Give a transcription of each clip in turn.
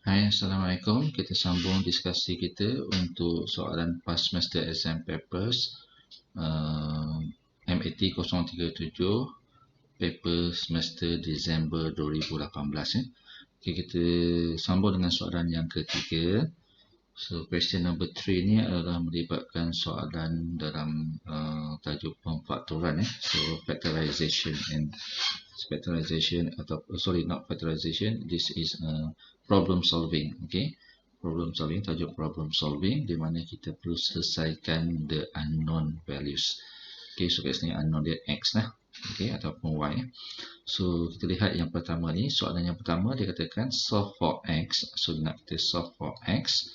Hai, Assalamualaikum. Kita sambung diskusi kita untuk soalan past semester exam papers MAT 037 paper semester Disember 2018. Okay, kita sambung dengan soalan yang ketiga. So, question number 3 ni adalah melibatkan soalan dalam tajuk pemfaktoran. So, factorization atau not factorization, this is problem solving. Okay, problem solving, tajuk problem solving di mana kita perlu selesaikan the unknown values. Okay, so kat sini unknown dia x lah, okay, ataupun y. So kita lihat yang pertama ni, soalan yang pertama dia katakan solve for x. So nak kita solve for x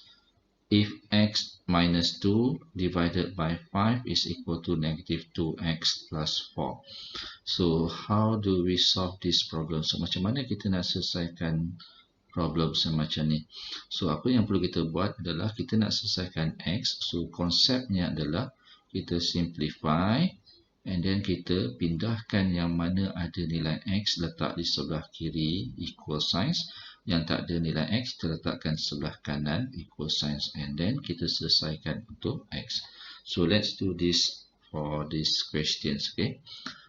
if x minus 2 divided by 5 is equal to negative 2x plus 4. So how do we solve this problem? So macam mana kita nak selesaikan problem semacam ni? So apa yang perlu kita buat adalah kita nak selesaikan x. So konsepnya adalah kita simplify and then kita pindahkan yang mana ada nilai x letak di sebelah kiri equal signs, yang tak ada nilai x kita letakkan sebelah kanan equal signs, and then kita selesaikan untuk x. So let's do this for these questions. Okay,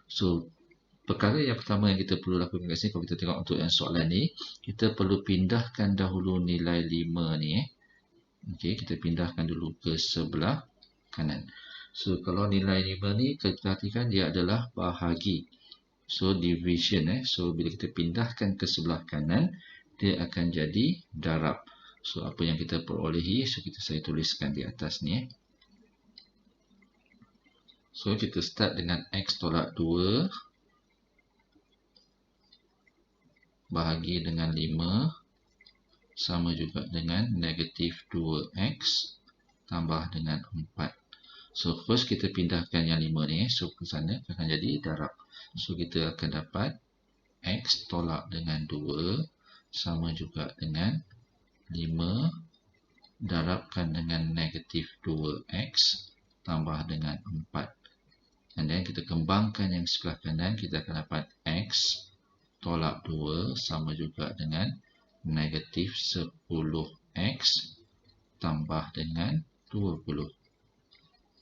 so perkara yang pertama yang kita perlu lakukan kat sini, kalau kita tengok untuk yang soalan ni, kita perlu pindahkan dahulu nilai 5 ni. Okay, kita pindahkan dulu ke sebelah kanan. So kalau nilai 5 ni, kita perhatikan dia adalah bahagi. So division. So bila kita pindahkan ke sebelah kanan, dia akan jadi darab. So apa yang kita perolehi, so saya tuliskan di atas ni. So kita start dengan x tolak 2 bahagi dengan 5 sama juga dengan negatif 2x tambah dengan 4. So first kita pindahkan yang 5 ni, so ke sana akan jadi darab. So kita akan dapat x tolak dengan 2 sama juga dengan 5 darabkan dengan negatif 2x tambah dengan 4. And then kita kembangkan yang sebelah kanan, kita akan dapat x tolak 2 sama juga dengan negatif 10x tambah dengan 20.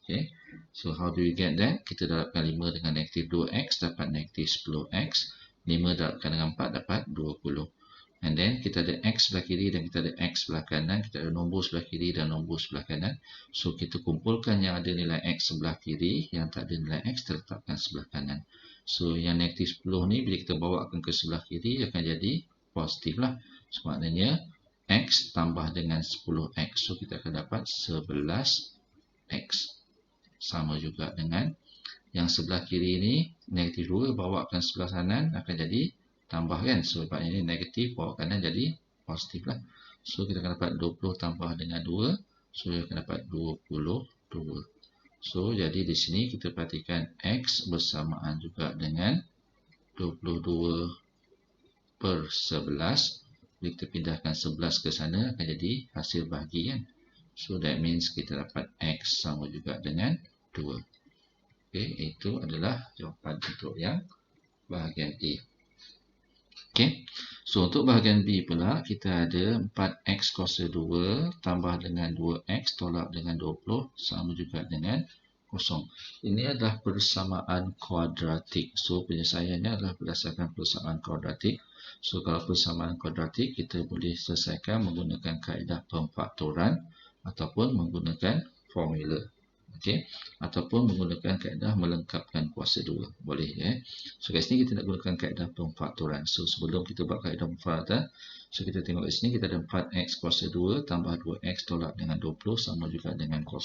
Okay, so how do we get that? Kita darabkan 5 dengan negatif 2x dapat negatif 10x. 5 darabkan dengan 4 dapat 20. And then kita ada x sebelah kiri dan kita ada x sebelah kanan. Kita ada nombor sebelah kiri dan nombor sebelah kanan. So kita kumpulkan yang ada nilai x sebelah kiri, yang tak ada nilai x kita letakkan sebelah kanan. So yang negatif 10 ni bila kita bawakan ke sebelah kiri akan jadi positif lah. So maknanya x tambah dengan 10x. So kita akan dapat 11x. Sama juga dengan yang sebelah kiri ni, negatif 2 bawakan sebelah kanan akan jadi tambah kan. So sebab ini negatif bawa kanan jadi positif lah. So kita akan dapat 20 tambah dengan 2. So kita akan dapat 22. So jadi di sini kita perhatikan x bersamaan juga dengan 22 per 11. Bila kita pindahkan 11 ke sana akan jadi hasil bahagi kan. So that means kita dapat x sama juga dengan 2. Okay, itu adalah jawapan untuk yang bahagian A. Okay, so untuk bahagian B pula kita ada 4x kuasa 2 tambah dengan 2x tolak dengan 20 sama juga dengan 0. Ini adalah persamaan kuadratik. So penyelesaiannya adalah berdasarkan persamaan kuadratik. So kalau persamaan kuadratik kita boleh selesaikan menggunakan kaedah pemfaktoran ataupun menggunakan formula. Okay, ataupun menggunakan kaedah melengkapkan kuasa 2. Boleh ya. So kat sini kita nak gunakan kaedah pemfaktoran. So sebelum kita buat kaedah pemfaktoran, so kita tengok kat sini kita ada 4x kuasa 2 tambah 2x tolak dengan 20 sama juga dengan 0.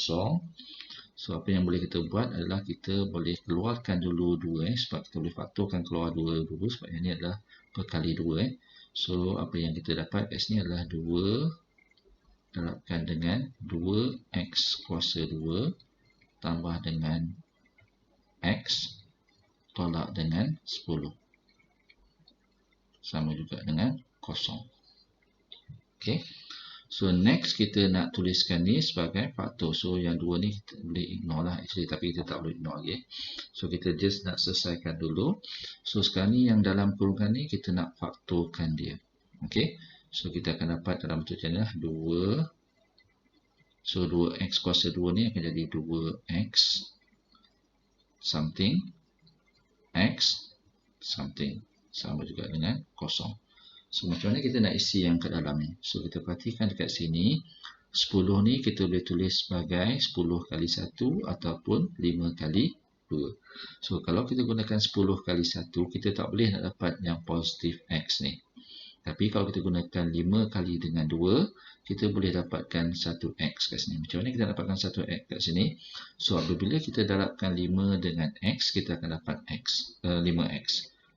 So apa yang boleh kita buat adalah kita boleh keluarkan dulu 2 sebab kita boleh faktorkan keluar 2 dulu sebab ini adalah perkali 2 So apa yang kita dapat kat sini adalah 2 darabkan dengan 2x kuasa 2 tambah dengan x tolak dengan 10 sama juga dengan 0. Okay, so next kita nak tuliskan ni sebagai faktor. So yang 2 ni kita boleh ignore lah actually, tapi kita tak boleh ignore lagi. So kita just nak selesaikan dulu. So sekarang ni yang dalam kurungan ni kita nak faktorkan dia. Okay, So kita akan dapat dalam bentuk macam ni lah 2. So 2x kuasa 2 ni akan jadi 2x something x something sama juga dengan kosong. So macam mana kita nak isi yang kat dalam ni? So kita perhatikan dekat sini 10 ni kita boleh tulis sebagai 10 kali 1 ataupun 5 kali 2. So kalau kita gunakan 10 kali 1, kita tak boleh nak dapat yang positif x ni. Tapi kalau kita gunakan 5 kali dengan 2, kita boleh dapatkan 1x kat sini. Macam mana kita dapatkan 1x kat sini? So apabila kita darabkan 5 dengan x, kita akan dapat 5x.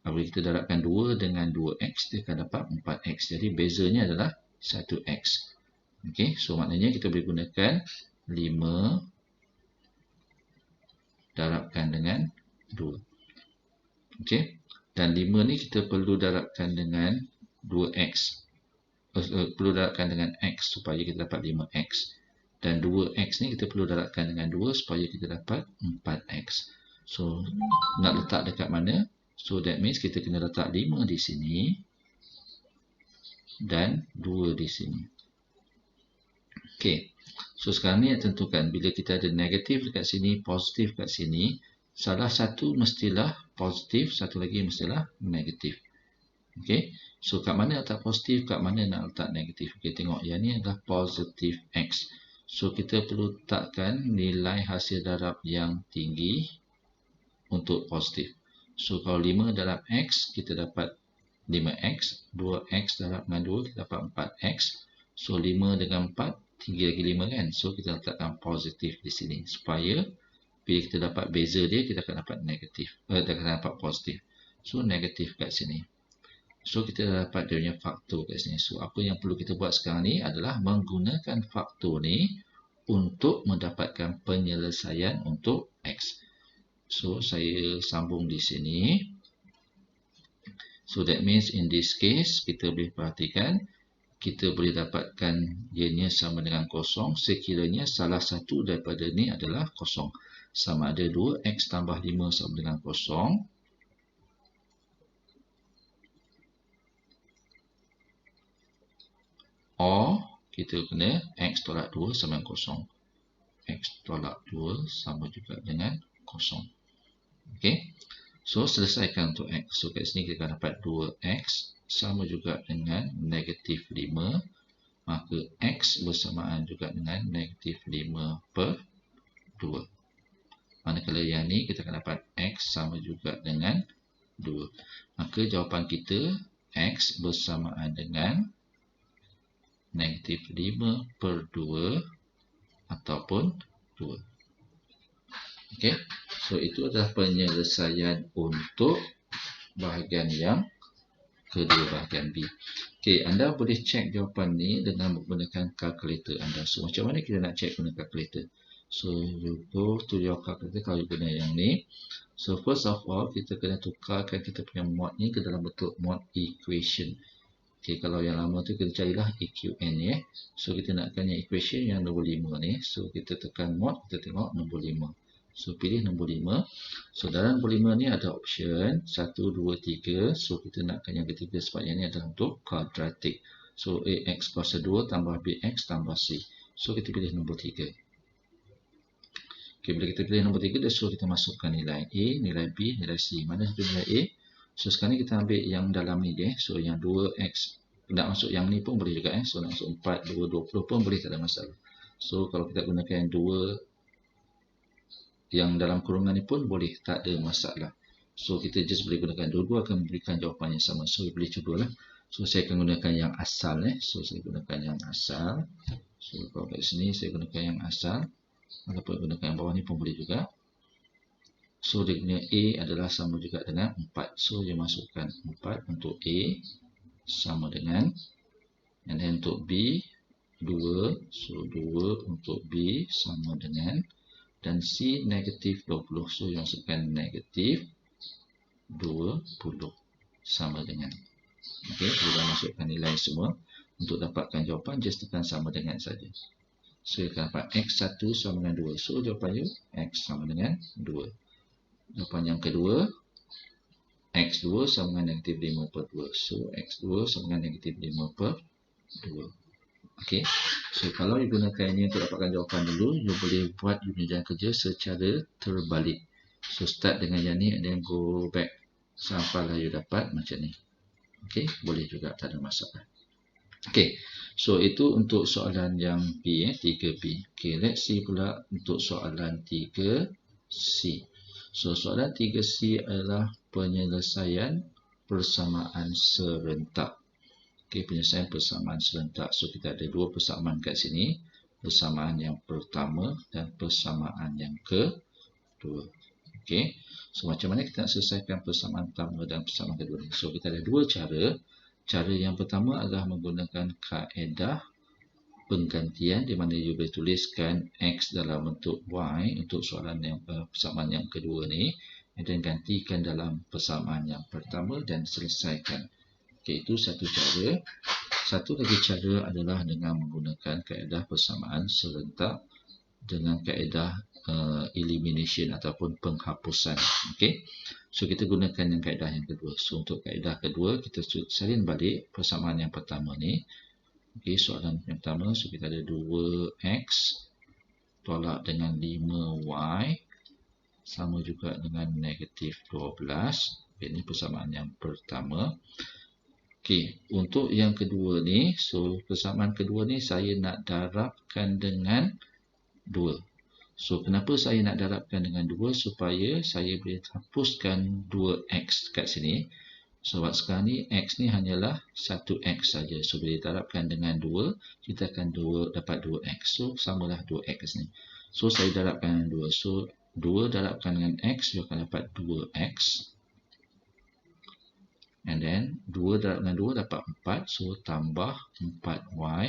Apabila kita darabkan 2 dengan 2x, kita akan dapat 4x. Jadi bezanya adalah 1x. Okey, so maknanya kita boleh gunakan 5 darabkan dengan 2. Okey, dan 5 ni kita perlu darabkan dengan 2x. Perlu darabkan dengan x supaya kita dapat 5x. Dan 2x ni kita perlu darabkan dengan 2 supaya kita dapat 4x. So, nak letak dekat mana? So, that means kita kena letak 5 di sini dan 2 di sini. Okey, so sekarang ni tentukan bila kita ada negatif dekat sini, positif dekat sini, salah satu mestilah positif, satu lagi mestilah negatif. Okey, so kat mana letak positif, kat mana nak letak negatif. Okey, tengok yang ni adalah positif x. So kita perlu letakkan nilai hasil darab yang tinggi untuk positif. So kalau 5 darab x, kita dapat 5x, 2x darab dengan 2, kita dapat 4x. So 5 dengan 4, tinggi lagi 5 kan. So kita letakkan positif di sini supaya bila kita dapat beza dia, kita akan dapat negatif. Kita akan dapat positif. So negatif kat sini. So kita dah dapat dia punya faktor kat sini. So apa yang perlu kita buat sekarang ni adalah menggunakan faktor ni untuk mendapatkan penyelesaian untuk x. So saya sambung di sini. So that means in this case kita boleh perhatikan kita boleh dapatkan ianya sama dengan kosong sekiranya salah satu daripada ni adalah kosong. Sama ada 2x tambah 5 sama dengan kosong. Or kita kena x tolak 2 sama dengan kosong. X tolak 2 sama juga dengan kosong. Okey. So selesaikan untuk x. So kat sini kita akan dapat 2x sama juga dengan negatif 5, maka x bersamaan juga dengan negatif 5 per 2. Manakala yang ni kita akan dapat x sama juga dengan 2. Maka jawapan kita x bersamaan dengan negatif 5 per 2 ataupun 2. Okey, so itu adalah penyelesaian untuk bahagian yang kedua, bahagian B. Okey, anda boleh cek jawapan ni dengan menggunakan kalkulator anda. So, macam mana kita nak cek guna kalkulator? So, you go to your calculator kalau you guna yang ni. So, first of all, kita kena tukarkan kita punya mod ni ke dalam bentuk mod equation. Okey, kalau yang lama tu kita carilah EQN ya. So, kita nakkan yang equation yang nombor 5 ni. So, kita tekan mod, kita tengok nombor 5. So, pilih nombor 5. So, dalam nombor 5 ni ada option 1, 2, 3. So, kita nakkan yang ketiga sebab yang ni adalah untuk quadratic. So, AX kuasa 2 tambah BX tambah C. So, kita pilih nombor 3. Okay, bila kita pilih nombor 3, dia suruh kita masukkan nilai A, nilai B, nilai C. Mana satu nilai A? So, sekarang ni kita ambil yang dalam ni je. So, yang 2X. Nak masuk yang ni pun boleh juga. So, nak masuk 4, 2, 20 pun boleh, tak ada masalah. So, kalau kita gunakan yang 2 yang dalam kurungan ni pun boleh, tak ada masalah. So kita just boleh gunakan dua-dua akan memberikan jawapan yang sama. So boleh cubalah. So saya akan gunakan yang asal So saya gunakan yang asal. So kalau kat sini saya gunakan yang asal. Ataupun gunakan yang bawah ni pun boleh juga. So dia punya A adalah sama juga dengan 4. So dia masukkan 4 untuk A sama dengan, and then untuk B 2. So 2 untuk B sama dengan, dan C negatif 20. So, yang masukkan negatif 20 sama dengan. Okey, kita masukkan nilai semua. Untuk dapatkan jawapan, just tekan sama dengan saja. So, kita dapat X1 sama dengan 2. So, jawapannya X sama dengan 2. Jawapan yang kedua, X2 sama dengan negatif 5 per 2. So, X2 sama dengan negatif 5 per 2. Okey. So kalau you gunakannya untuk dapatkan jawapan dulu, you boleh buat you punya jalan kerja secara terbalik. So start dengan yang ni and then go back sampailah you dapat macam ni. Okey, boleh juga, tak ada masalah. Okey. So itu untuk soalan yang B, 3B. Okey, let's see pula untuk soalan 3C. So soalan 3C adalah penyelesaian persamaan serentak. Okey, penyelesaian persamaan serentak. So kita ada dua persamaan kat sini. Persamaan yang pertama dan persamaan yang kedua. Okey. So macam mana kita nak selesaikan persamaan pertama dan persamaan kedua ni? So kita ada dua cara. Cara yang pertama adalah menggunakan kaedah penggantian di mana you boleh tuliskan X dalam bentuk Y untuk soalan yang persamaan yang kedua ni, dan gantikan dalam persamaan yang pertama dan selesaikan. Okey, itu satu cara. Satu lagi cara adalah dengan menggunakan kaedah persamaan serentak dengan kaedah elimination ataupun penghapusan. Okey. So kita gunakan yang kaedah yang kedua. So untuk kaedah kedua kita salin balik persamaan yang pertama ni. Okey, soalan yang pertama, so kita ada 2x tolak dengan 5y sama juga dengan negatif 12. Ini persamaan yang pertama. Okey, untuk yang kedua ni, so persamaan kedua ni saya nak darabkan dengan 2. So kenapa saya nak darabkan dengan 2? Supaya saya boleh hapuskan 2x kat sini. Sebab sekarang ni x ni hanyalah 1x saja. So bila darabkan dengan 2, kita akan dapat 2x. So samalah 2x ni. So saya darabkan dengan 2. So 2 darabkan dengan x, dia akan dapat 2x. And then 2 darab dengan 2 dapat 4. So tambah 4y.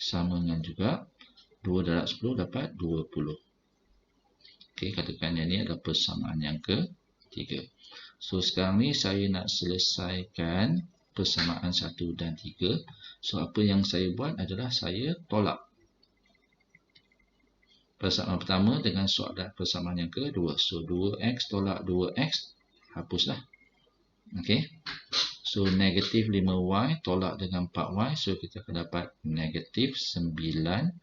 Sama dengan juga 2 darab 10 dapat 20. Okey, katakan yang ni adalah persamaan yang ketiga. So sekarang ni saya nak selesaikan persamaan 1 dan 3. So apa yang saya buat adalah saya tolak persamaan pertama dengan soalan persamaan yang kedua. So 2x tolak 2x, hapuslah. Okey. So negatif 5y tolak dengan 4y. So kita akan dapat negatif 9y.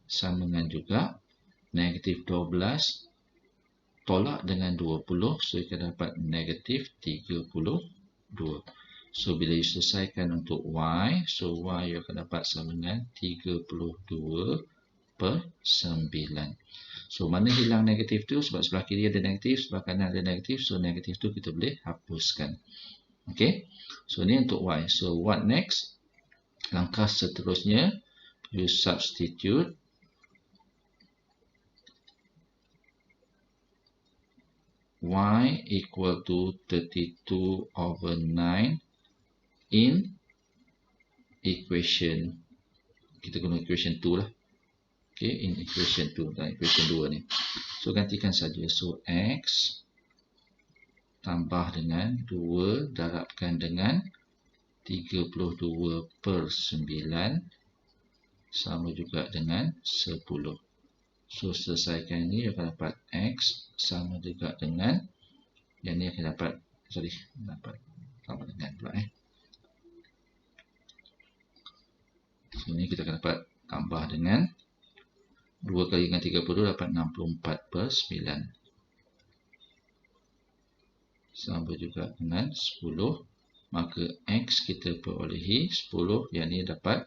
Sama dengan juga negatif 12 tolak dengan 20. So kita dapat negatif 32. So bila you selesaikan untuk y, so y you akan dapat sama dengan 32/9. So mana hilang negatif tu? Sebab sebelah kiri ada negatif, sebelah kanan ada negatif. So negatif tu kita boleh hapuskan. Okay. So ni untuk y. So what next? Langkah seterusnya, you substitute y equal to 32/9 in equation, kita guna equation 2 lah. Okay, in equation 2, dan equation 2 ni. So gantikan saja. So x tambah dengan 2 darabkan dengan 32/9 sama juga dengan 10. So selesaikan ini akan dapat x sama juga dengan, yang ni akan dapat, dapat sama dengan pula So ni kita akan dapat tambah dengan 2 kali dengan 30 dapat 64/9 sama juga dengan 10. Maka x kita perolehi 10, yang ni dapat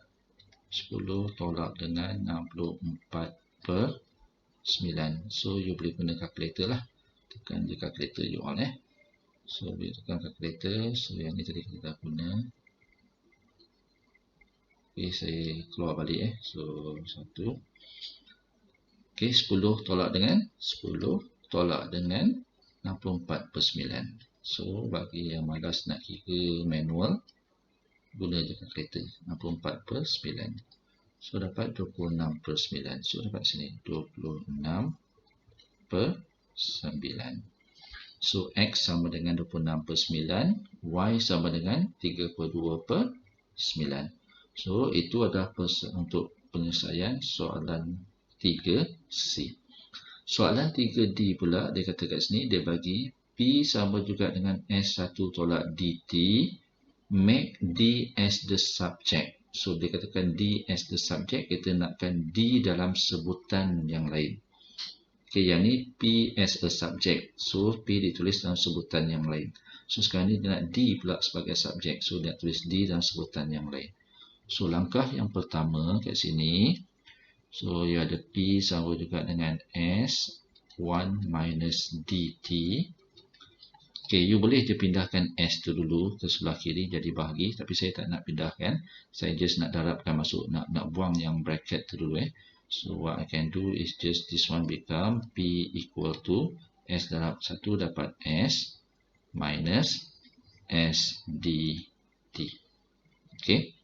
10 tolak dengan 64/9. So you boleh guna kalkulator lah. Tekan je kalkulator you all So boleh tekan kalkulator. So yang ni tadi kita dah guna. Okay, saya keluar balik So 1. Okay, 10 tolak dengan 10 tolak dengan 64/9. So bagi yang malas nak kira manual, guna je kalkulator. 64/9. So dapat 26/9. So dapat sini 26/9. So x sama dengan 26/9, y sama dengan 32/9. So itu adalah untuk penyelesaian soalan 3C. Soalan 3D pula, dia kata kat sini, dia bagi P sama juga dengan S1 tolak DT make D as the subject. So dia katakan D as the subject, kita nakkan D dalam sebutan yang lain. Okay, yang ni P as a subject. So P ditulis dalam sebutan yang lain. So sekarang ni dia nak D pula sebagai subjek. So dia tulis D dalam sebutan yang lain. So langkah yang pertama kat sini. So you ada P sama juga dengan S 1 minus DT. Okay, you boleh je pindahkan S tu dulu ke sebelah kiri jadi bahagi. Tapi saya tak nak pindahkan. Saya just nak darabkan masuk. Nak buang yang bracket tu dulu So what I can do is just this one become P equal to S darab 1 dapat S minus S dt. Okay.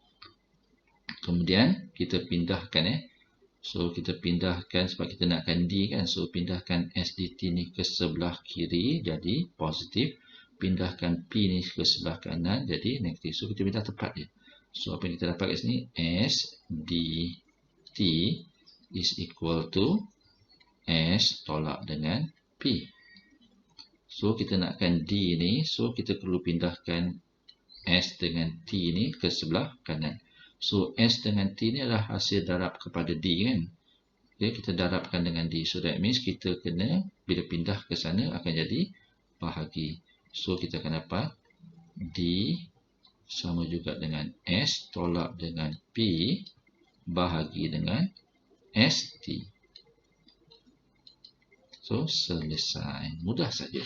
Kemudian kita pindahkan So kita pindahkan sebab kita nakkan D kan. So pindahkan S dt ni ke sebelah kiri jadi positif. Pindahkan P ni ke sebelah kanan jadi negatif. So kita pindah tepat je. So apa yang kita dapat kat sini S dt is equal to S tolak dengan P. So kita nakkan D ni, so kita perlu pindahkan S dengan T ni ke sebelah kanan. So S dengan T ni adalah hasil darab kepada D kan. Okay, kita darabkan dengan D. So that means kita kena, bila pindah ke sana akan jadi bahagi. So kita akan dapat D sama juga dengan S tolak dengan P bahagi dengan ST. So, selesai. Mudah saja.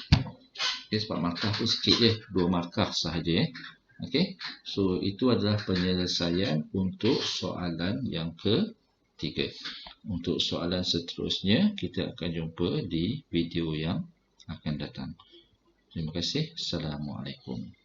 Okay, sebab markah tu sikit je. 2 markah sahaja. Okay. So, itu adalah penyelesaian untuk soalan yang ketiga. Untuk soalan seterusnya, kita akan jumpa di video yang akan datang. Terima kasih. Assalamualaikum.